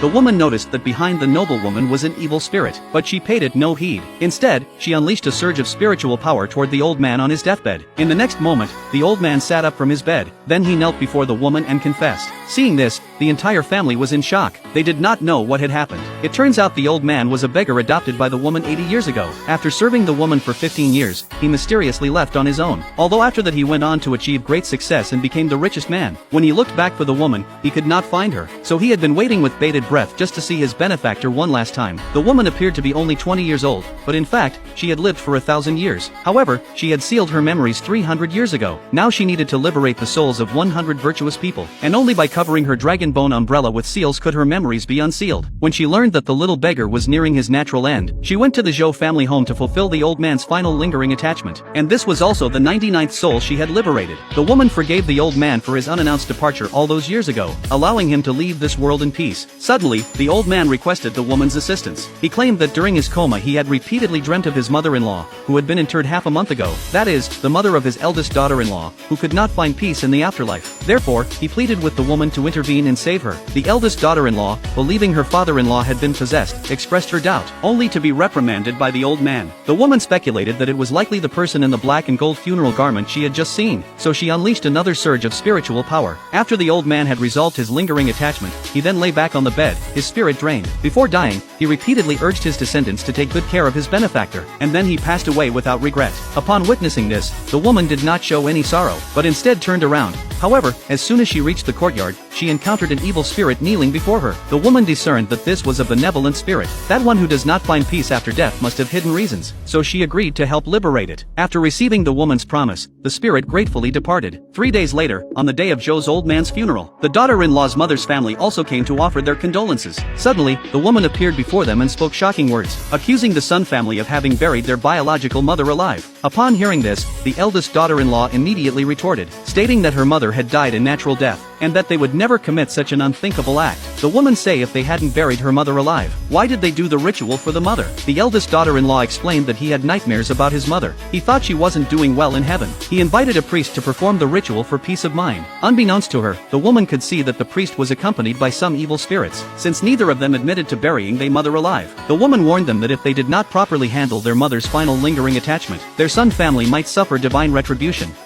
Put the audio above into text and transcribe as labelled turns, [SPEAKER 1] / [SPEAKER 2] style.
[SPEAKER 1] the woman noticed that behind the noblewoman was an evil spirit, but she paid it no heed. Instead, she unleashed a surge of spiritual power toward the old man on his deathbed. In the next moment, the old man sat up from his bed. Then he knelt before the woman and confessed. Seeing this, the entire family was in shock. They did not know what had happened. It turns out the old man was a beggar adopted by the woman 80 years ago. After serving the woman for 15 years, he mysteriously left on his own. Although after that he went on to achieve great success and became the richest man. When he looked back for the woman, he could not find her. So he had been waiting with bated breath just to see his benefactor one last time. The woman appeared to be only 20 years old, but in fact, she had lived for 1,000 years. However, she had sealed her memories 300 years ago. Now she needed to liberate the souls of 100 virtuous people, and only by covering her dragon bone umbrella with seals could her memories be unsealed. When she learned that the little beggar was nearing his natural end, she went to the Zhou family home to fulfill the old man's final lingering attachment, and this was also the 99th soul she had liberated. The woman forgave the old man for his unannounced departure all those years ago, allowing him to leave this world in peace. Suddenly, the old man requested the woman's assistance. He claimed that during his coma he had repeatedly dreamt of his mother-in-law, who had been interred half a month ago, that is, the mother of his eldest daughter-in-law, who could not find peace in the afterlife. Therefore, he pleaded with the woman to intervene and save her. The eldest daughter-in-law, believing her father-in-law had been possessed, expressed her doubt, only to be reprimanded by the old man. The woman speculated that it was likely the person in the black and gold funeral garment she had just seen, so she unleashed another surge of spiritual power. After the old man had resolved his lingering attachment, he then lay back on the bed, his spirit drained. Before dying, he repeatedly urged his descendants to take good care of his benefactor, and then he passed away without regret. Upon witnessing this, the woman did not show any sorrow, but instead turned around. However, as soon as she reached the courtyard, she encountered an evil spirit kneeling before her. The woman discerned that this was a benevolent spirit. That one who does not find peace after death must have hidden reasons, so she agreed to help liberate it. After receiving the woman's promise, the spirit gratefully departed. 3 days later, on the day of Zhou's old man's funeral, the daughter-in-law's mother's family also came to offer their condolences. Suddenly, the woman appeared before them and spoke shocking words, accusing the Sun family of having buried their biological mother alive. Upon hearing this, the eldest daughter-in-law immediately retorted, stating that her mother had died a natural death, and that they would never commit such an unthinkable act. The woman say if they hadn't buried her mother alive, why did they do the ritual for the mother? The eldest daughter-in-law explained that he had nightmares about his mother. He thought she wasn't doing well in heaven. He invited a priest to perform the ritual for peace of mind. Unbeknownst to her, the woman could see that the priest was accompanied by some evil spirits, since neither of them admitted to burying their mother alive. The woman warned them that if they did not properly handle their mother's final lingering attachment, their Sun family might suffer divine retribution.